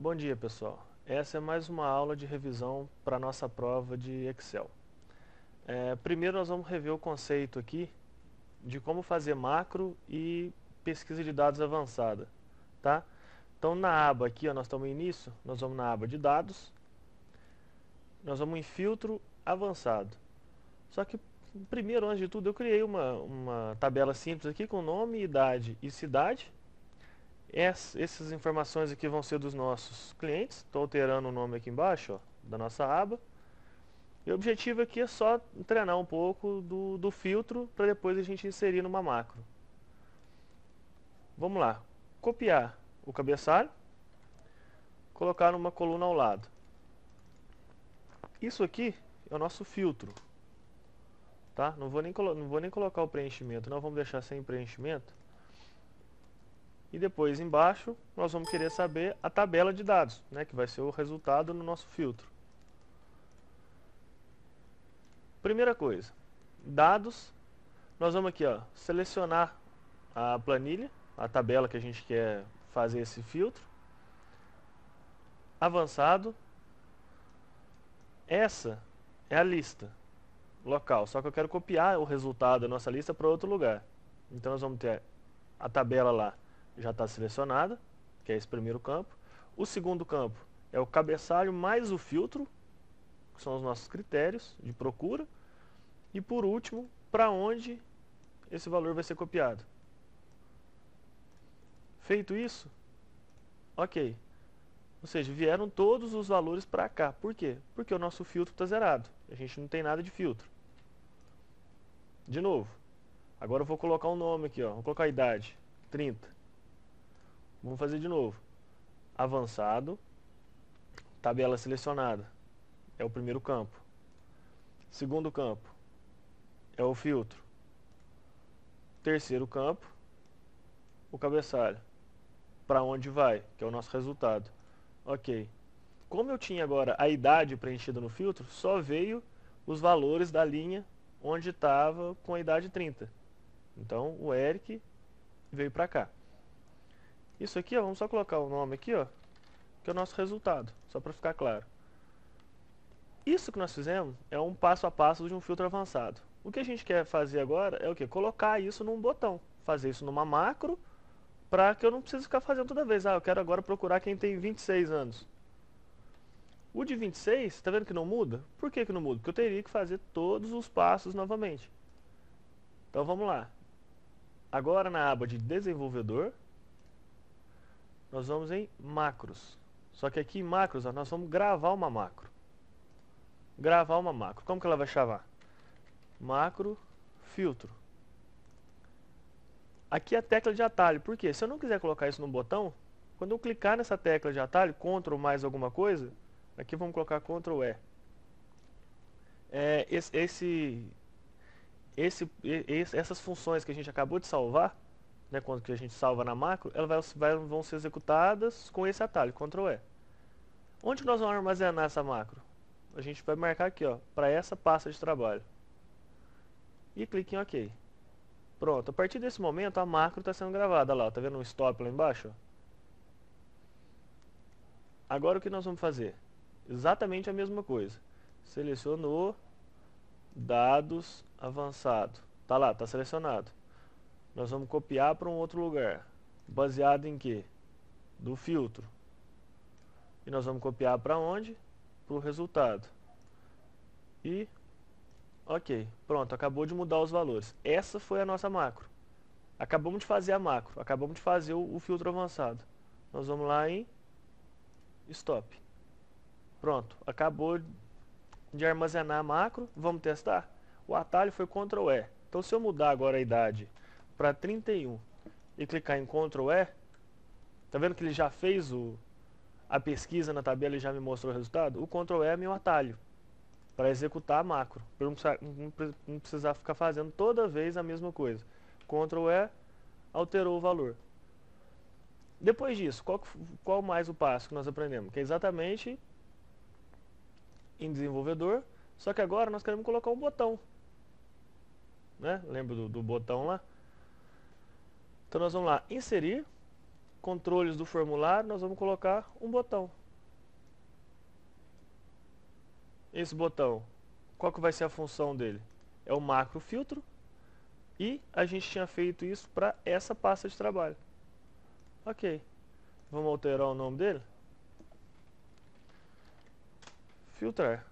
Bom dia, pessoal. Essa é mais uma aula de revisão para a nossa prova de Excel. Primeiro nós vamos rever o conceito aqui de como fazer macro e pesquisa de dados avançada, tá? Então na aba aqui, ó, nós estamos em início, nós vamos na aba de dados, nós vamos em filtro avançado. Só que primeiro, antes de tudo, eu criei uma tabela simples aqui com nome, idade e cidade. Essas informações aqui vão ser dos nossos clientes. Estou alterando o nome aqui embaixo, ó, da nossa aba. E o objetivo aqui é só treinar um pouco do filtro para depois a gente inserir numa macro. Vamos lá. Copiar o cabeçalho, colocar numa coluna ao lado. Isso aqui é o nosso filtro. Tá? Não vou nem colocar o preenchimento, não, vamos deixar sem preenchimento. E depois embaixo nós vamos querer saber a tabela de dados, né, que vai ser o resultado no nosso filtro. Primeira coisa, dados, nós vamos aqui, ó, selecionar a planilha, a tabela que a gente quer fazer esse filtro. Avançado, essa é a lista local, só que eu quero copiar o resultado da nossa lista para outro lugar. Então nós vamos ter a tabela lá, já está selecionada, que é esse primeiro campo. O segundo campo é o cabeçalho mais o filtro, que são os nossos critérios de procura. E por último, para onde esse valor vai ser copiado. Feito isso, ok. Ou seja, vieram todos os valores para cá. Por quê? Porque o nosso filtro está zerado. A gente não tem nada de filtro. De novo, agora eu vou colocar um nome aqui, ó. Vou colocar a idade, 30. Vamos fazer de novo. Avançado, tabela selecionada, é o primeiro campo. Segundo campo, é o filtro. Terceiro campo, o cabeçalho. Para onde vai, que é o nosso resultado. Ok. Como eu tinha agora a idade preenchida no filtro, só veio os valores da linha onde estava com a idade 30. Então o Eric veio para cá. Isso aqui, ó, vamos só colocar o nome aqui, ó, que é o nosso resultado, só para ficar claro. Isso que nós fizemos é um passo a passo de um filtro avançado. O que a gente quer fazer agora é o quê? Colocar isso num botão. Fazer isso numa macro, para que eu não precise ficar fazendo toda vez. Ah, eu quero agora procurar quem tem 26 anos. O de 26, tá vendo que não muda? Por que que não muda? Porque eu teria que fazer todos os passos novamente. Então vamos lá. Agora na aba de desenvolvedor, nós vamos em macros. Só que aqui em macros, ó, nós vamos gravar uma macro. Gravar uma macro. Como que ela vai chamar? Macro filtro. Aqui é a tecla de atalho. Por quê? Se eu não quiser colocar isso no botão, quando eu clicar nessa tecla de atalho, Ctrl mais alguma coisa, aqui vamos colocar Ctrl E. Essas funções que a gente acabou de salvar, né, quando que a gente salva na macro, elas vão ser executadas com esse atalho, Ctrl E. Onde nós vamos armazenar essa macro? A gente vai marcar aqui, ó, para essa pasta de trabalho. E clique em OK. Pronto, a partir desse momento a macro está sendo gravada lá, tá vendo um stop lá embaixo? Agora o que nós vamos fazer? Exatamente a mesma coisa. Selecionou, dados, avançado. Tá lá, tá selecionado. Nós vamos copiar para um outro lugar. Baseado em quê? Do filtro. E nós vamos copiar para onde? Para o resultado. E, ok, pronto, acabou de mudar os valores. Essa foi a nossa macro. Acabamos de fazer a macro, acabamos de fazer o filtro avançado. Nós vamos lá em Stop. Pronto, acabou de armazenar a macro. Vamos testar? O atalho foi Ctrl E. Então se eu mudar agora a idade para 31 e clicar em Ctrl E, tá vendo que ele já fez a pesquisa na tabela e já me mostrou o resultado? O Ctrl E é meu atalho para executar a macro, para não precisar ficar fazendo toda vez a mesma coisa. Ctrl E, alterou o valor. Depois disso, qual mais o passo que nós aprendemos? Que é exatamente em desenvolvedor, só que agora nós queremos colocar um botão. Né? Lembra do botão lá? Então nós vamos lá, inserir, controles do formulário, nós vamos colocar um botão. Esse botão, qual que vai ser a função dele? É o macro filtro, e a gente tinha feito isso para essa pasta de trabalho. Ok. Vamos alterar o nome dele? Filtrar.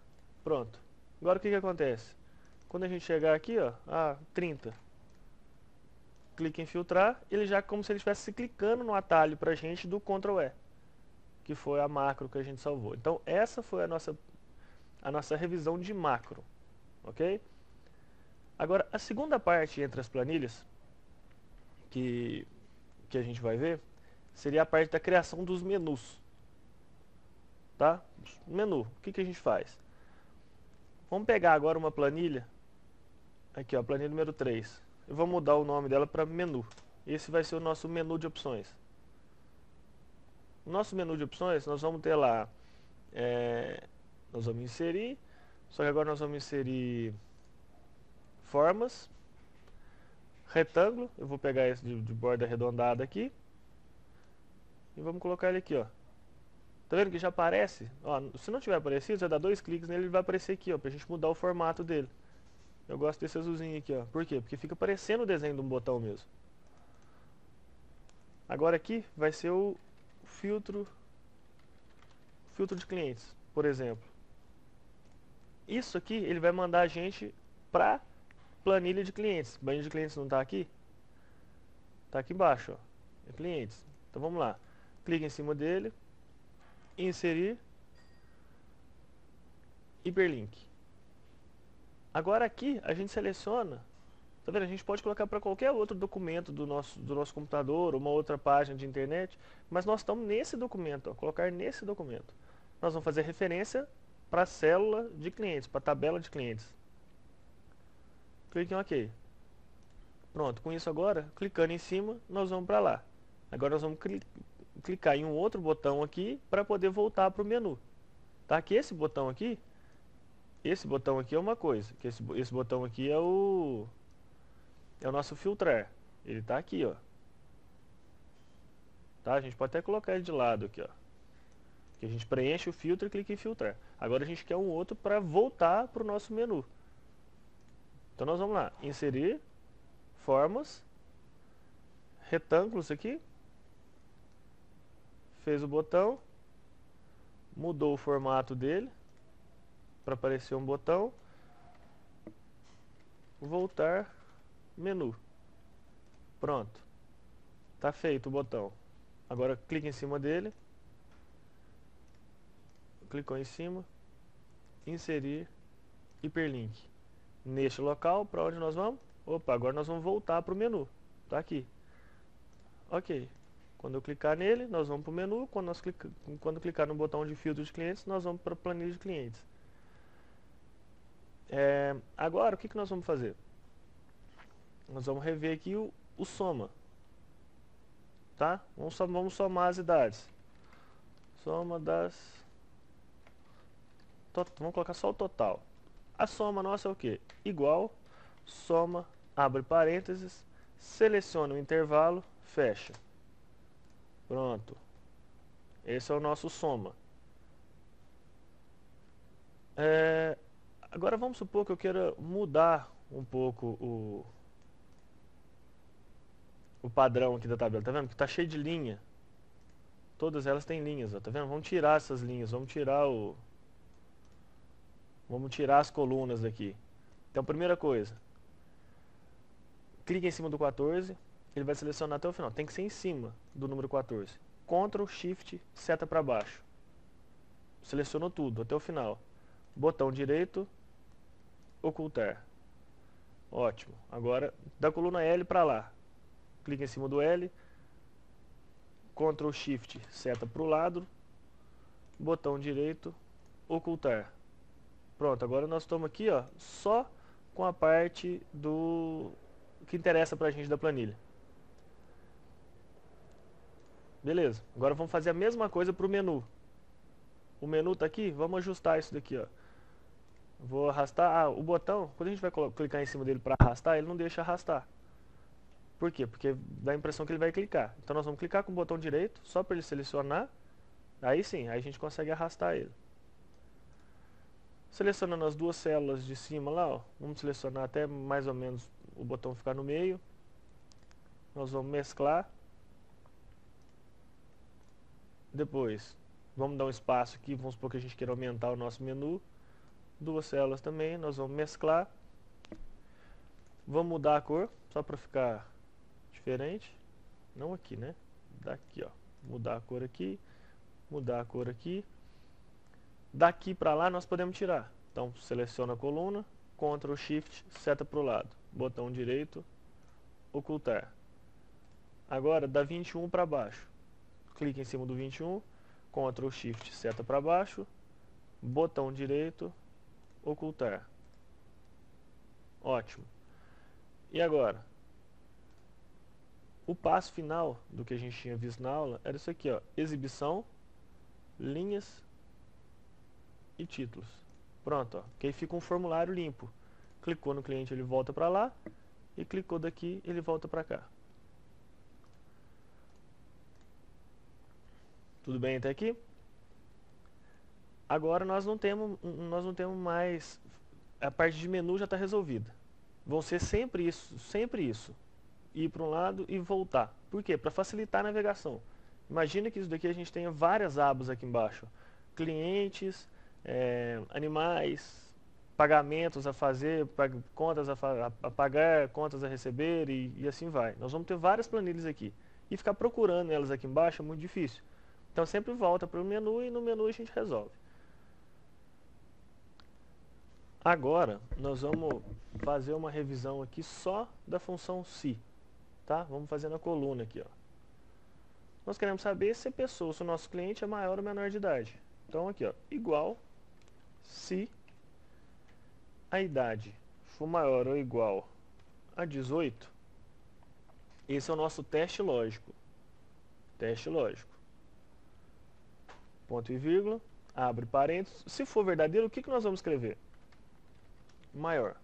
Pronto. Agora o que acontece? Quando a gente chegar aqui, ó, 30, clica em filtrar, ele já como se ele estivesse clicando no atalho pra gente do Ctrl E, que foi a macro que a gente salvou. Então essa foi a nossa revisão de macro, ok? Agora a segunda parte entre as planilhas que a gente vai ver seria a parte da criação dos menus, tá? Menu, o que a gente faz? Vamos pegar agora uma planilha, aqui ó, planilha número 3. Eu vou mudar o nome dela para menu. Esse vai ser o nosso menu de opções. No nosso menu de opções, nós vamos ter lá, nós vamos inserir, só que agora nós vamos inserir formas, retângulo, eu vou pegar esse de borda arredondada aqui, e vamos colocar ele aqui, ó. Tá vendo que já aparece? Ó, se não tiver aparecido, você dá 2 cliques nele, ele vai aparecer aqui, ó, pra gente mudar o formato dele. Eu gosto desse azulzinho aqui, ó. Por quê? Porque fica parecendo o desenho de um botão mesmo. Agora aqui vai ser o filtro de clientes, por exemplo. Isso aqui, ele vai mandar a gente pra planilha de clientes. Planilha de clientes não tá aqui? Tá aqui embaixo, ó. É clientes. Então vamos lá. Clica em cima dele. Inserir. Hiperlink. Agora aqui a gente seleciona, tá vendo? A gente pode colocar para qualquer outro documento do nosso computador, uma outra página de internet, mas nós estamos nesse documento, ó, colocar nesse documento. Nós vamos fazer referência para a célula de clientes, para a tabela de clientes. Clique em OK. Pronto, com isso agora, clicando em cima, nós vamos para lá. Agora nós vamos clicar em um outro botão aqui para poder voltar para o menu. Tá? Que esse botão aqui é uma coisa, que esse botão aqui é o nosso filtrar. Ele tá aqui, ó. Tá? A gente pode até colocar ele de lado aqui, ó. Que a gente preenche o filtro e clica em filtrar. Agora a gente quer um outro para voltar para o nosso menu. Então nós vamos lá, inserir formas, retângulos aqui. Fez o botão, mudou o formato dele para aparecer um botão, voltar menu. Pronto. Tá feito o botão. Agora clica em cima dele. Clicou em cima. Inserir hiperlink. Neste local, para onde nós vamos? Opa, agora nós vamos voltar para o menu. Tá aqui. Ok. Quando eu clicar nele, nós vamos para o menu. Quando clicar no botão de filtro de clientes, nós vamos para a planilha de clientes. Agora, o que nós vamos fazer? Nós vamos rever aqui o soma. Tá? Vamos somar as idades. Soma das... Vamos colocar só o total. A soma nossa é o quê? Igual, soma, abre parênteses, seleciona o intervalo, fecha. Pronto. Esse é o nosso soma. Agora vamos supor que eu queira mudar um pouco o padrão aqui da tabela. Tá vendo? Que tá cheio de linha. Todas elas têm linhas, ó. Tá vendo? Vamos tirar essas linhas, vamos tirar as colunas daqui. Então, primeira coisa, clica em cima do 14, ele vai selecionar até o final. Tem que ser em cima do número 14. Ctrl, Shift, seta para baixo. Selecionou tudo, até o final. Botão direito, ocultar. Ótimo. Agora, da coluna L para lá. Clica em cima do L. Ctrl, Shift, seta para o lado. Botão direito, ocultar. Pronto, agora nós estamos aqui, ó, só com a parte do que interessa pra gente da planilha. Beleza, agora vamos fazer a mesma coisa pro menu. O menu tá aqui, vamos ajustar isso daqui, ó. Vou arrastar, o botão, quando a gente vai clicar em cima dele para arrastar, ele não deixa arrastar. Por quê? Porque dá a impressão que ele vai clicar. Então nós vamos clicar com o botão direito, só para ele selecionar. Aí sim, aí a gente consegue arrastar ele. Selecionando as duas células de cima lá, ó, vamos selecionar até mais ou menos o botão ficar no meio. Nós vamos mesclar. Depois, vamos dar um espaço aqui, vamos supor que a gente queira aumentar o nosso menu. Duas células também, nós vamos mesclar. Vamos mudar a cor, só para ficar diferente. Não aqui, né? Daqui, ó. Mudar a cor aqui, mudar a cor aqui. Daqui para lá nós podemos tirar. Então, seleciona a coluna, Ctrl Shift, seta para o lado. Botão direito, ocultar. Agora, da 21 para baixo. Clique em cima do 21, Ctrl Shift, seta para baixo. Botão direito, ocultar. Ótimo. E agora? O passo final do que a gente tinha visto na aula era isso aqui, ó. Exibição, linhas e títulos. Pronto, ó. Que aí fica um formulário limpo. Clicou no cliente, ele volta para lá. E clicou daqui, ele volta para cá. Tudo bem até aqui? Agora nós não temos mais... A parte de menu já está resolvida. Vão ser sempre isso. Ir para um lado e voltar. Por quê? Para facilitar a navegação. Imagina que isso daqui a gente tenha várias abas aqui embaixo. Clientes, animais, pagamentos a fazer, contas a pagar, contas a receber e assim vai. Nós vamos ter várias planilhas aqui. E ficar procurando elas aqui embaixo é muito difícil. Então sempre volta para o menu e no menu a gente resolve. Agora nós vamos fazer uma revisão aqui só da função se. Tá? Vamos fazer na coluna aqui, ó. Nós queremos saber se a pessoa, se o nosso cliente é maior ou menor de idade. Então aqui, ó, igual se a idade for maior ou igual a 18. Esse é o nosso teste lógico. Teste lógico. Ponto e vírgula, abre parênteses. Se for verdadeiro, o que nós vamos escrever? Maior.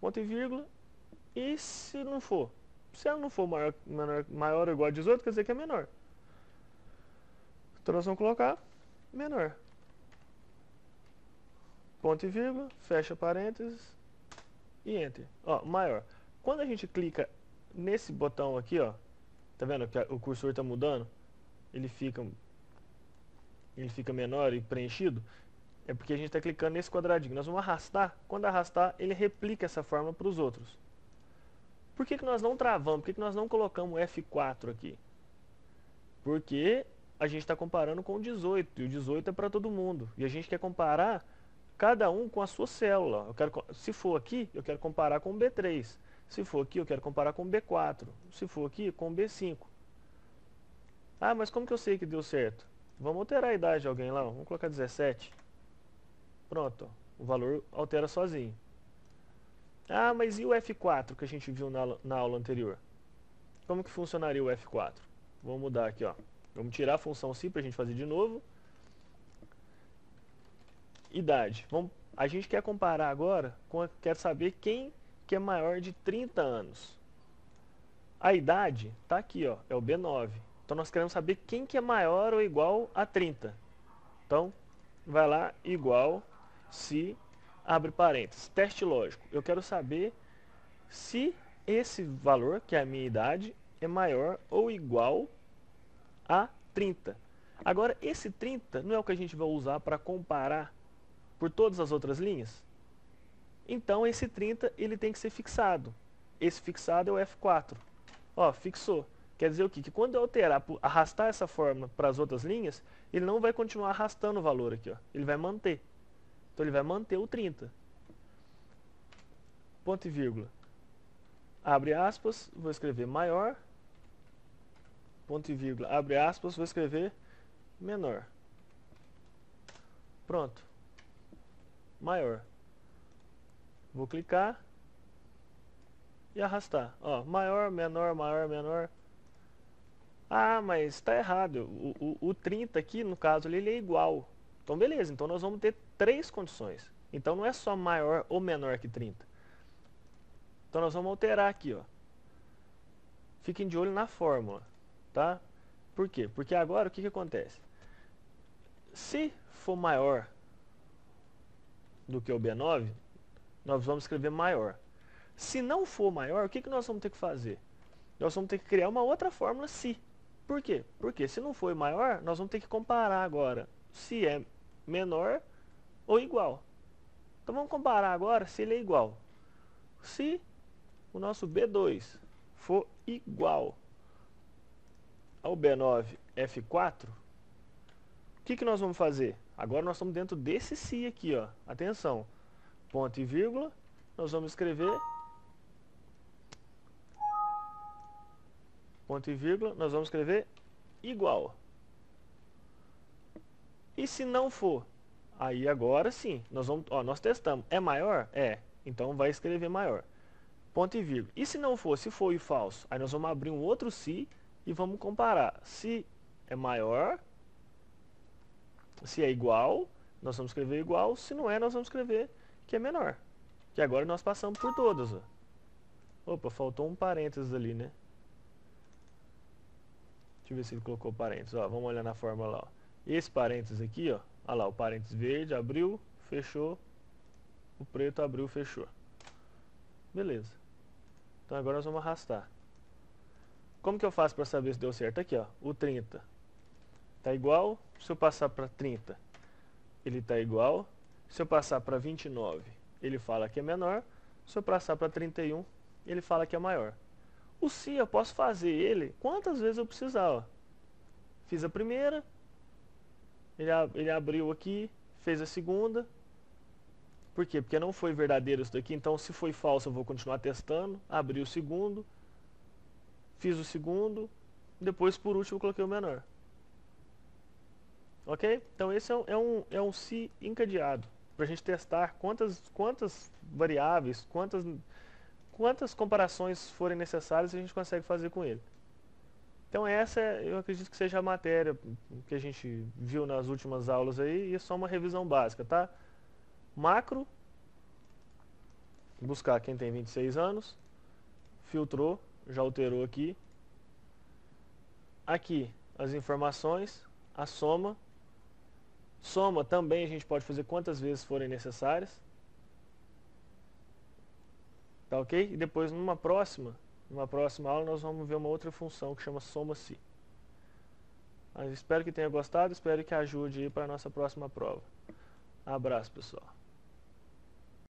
Ponto e vírgula. E se não for? Se ela não for maior ou igual a 18, quer dizer que é menor. Então nós vamos colocar menor. Ponto e vírgula, fecha parênteses e Enter. Ó, maior. Quando a gente clica nesse botão aqui, ó, tá vendo que o cursor está mudando? Ele fica menor e preenchido. É porque a gente está clicando nesse quadradinho. Nós vamos arrastar. Quando arrastar, ele replica essa forma para os outros. Por que nós não travamos? Por que nós não colocamos o F4 aqui? Porque a gente está comparando com o 18. E o 18 é para todo mundo. E a gente quer comparar cada um com a sua célula. Se for aqui, eu quero comparar com o B3. Se for aqui, eu quero comparar com o B4. Se for aqui, com o B5. Ah, mas como que eu sei que deu certo? Vamos alterar a idade de alguém lá. Vamos colocar 17. Pronto. O valor altera sozinho. Ah, mas e o F4 que a gente viu na aula anterior? Como que funcionaria o F4? Vamos mudar aqui, ó. Vamos tirar a função se para a gente fazer de novo. Idade. A gente quer comparar agora, quer saber quem que é maior de 30 anos. A idade está aqui, ó, é o B9. Então nós queremos saber quem que é maior ou igual a 30. Então, vai lá, igual, se... Abre parênteses, teste lógico. Eu quero saber se esse valor, que é a minha idade, é maior ou igual a 30. Agora, esse 30 não é o que a gente vai usar para comparar por todas as outras linhas? Então, esse 30 ele tem que ser fixado. Esse fixado é o F4. Ó, fixou. Quer dizer o quê? Que quando eu alterar, arrastar essa forma para as outras linhas, ele não vai continuar arrastando o valor aqui, ó. Ele vai manter. Então ele vai manter o 30. Ponto e vírgula. Abre aspas, vou escrever maior. Ponto e vírgula, abre aspas, vou escrever menor. Pronto. Maior. Vou clicar e arrastar. Ó, maior, menor, maior, menor. Ah, mas está errado. O 30 aqui, no caso, ele é igual. Então, beleza. Então, nós vamos ter 3 condições. Então, não é só maior ou menor que 30. Então, nós vamos alterar aqui, ó. fiquem de olho na fórmula, tá? Por quê? Porque agora o que acontece? Se for maior do que o B9, nós vamos escrever maior. Se não for maior, o que nós vamos ter que fazer? Nós vamos ter que criar uma outra fórmula se. Por quê? Porque se não for maior, nós vamos ter que comparar agora se é menor ou igual. Então vamos comparar agora se ele é igual. Se o nosso B2 for igual ao B9 F4, o que nós vamos fazer? Agora nós estamos dentro desse se aqui, ó. Atenção. Ponto e vírgula. Nós vamos escrever ponto e vírgula, nós vamos escrever igual. E se não for? Aí agora sim, nós testamos. É maior? É. Então vai escrever maior. Ponto e vírgula. E se não for? Se for e falso? Aí nós vamos abrir um outro se e vamos comparar. Se é maior, se é igual, nós vamos escrever igual. Se não é, nós vamos escrever que é menor. Que agora nós passamos por todas. Ó. Opa, faltou um parênteses ali, né? Deixa eu ver se ele colocou parênteses. Ó, vamos olhar na fórmula lá. Ó. Esse parênteses aqui, ó. Olha lá, o parênteses verde abriu, fechou. O preto abriu, fechou. Beleza. Então agora nós vamos arrastar. Como que eu faço para saber se deu certo? Aqui, ó. O 30 tá igual. Se eu passar para 30, ele tá igual. Se eu passar para 29, ele fala que é menor. Se eu passar para 31, ele fala que é maior. O se eu posso fazer ele quantas vezes eu precisar, ó. Fiz a primeira, ele abriu aqui, fez a segunda. Por quê? Porque não foi verdadeiro isso daqui, então se foi falso eu vou continuar testando. Abri o segundo, fiz o segundo, depois por último eu coloquei o menor. Ok? Então esse é um se encadeado, para a gente testar quantas variáveis, quantas comparações forem necessárias a gente consegue fazer com ele. Então essa eu acredito que seja a matéria que a gente viu nas últimas aulas aí, e é só uma revisão básica, tá? Macro, buscar quem tem 26 anos, filtrou, já alterou aqui. Aqui as informações, a soma. Soma também a gente pode fazer quantas vezes forem necessárias. Tá ok? E depois numa próxima aula nós vamos ver uma outra função que chama soma-se. Mas espero que tenha gostado, espero que ajude para a nossa próxima prova. Abraço, pessoal.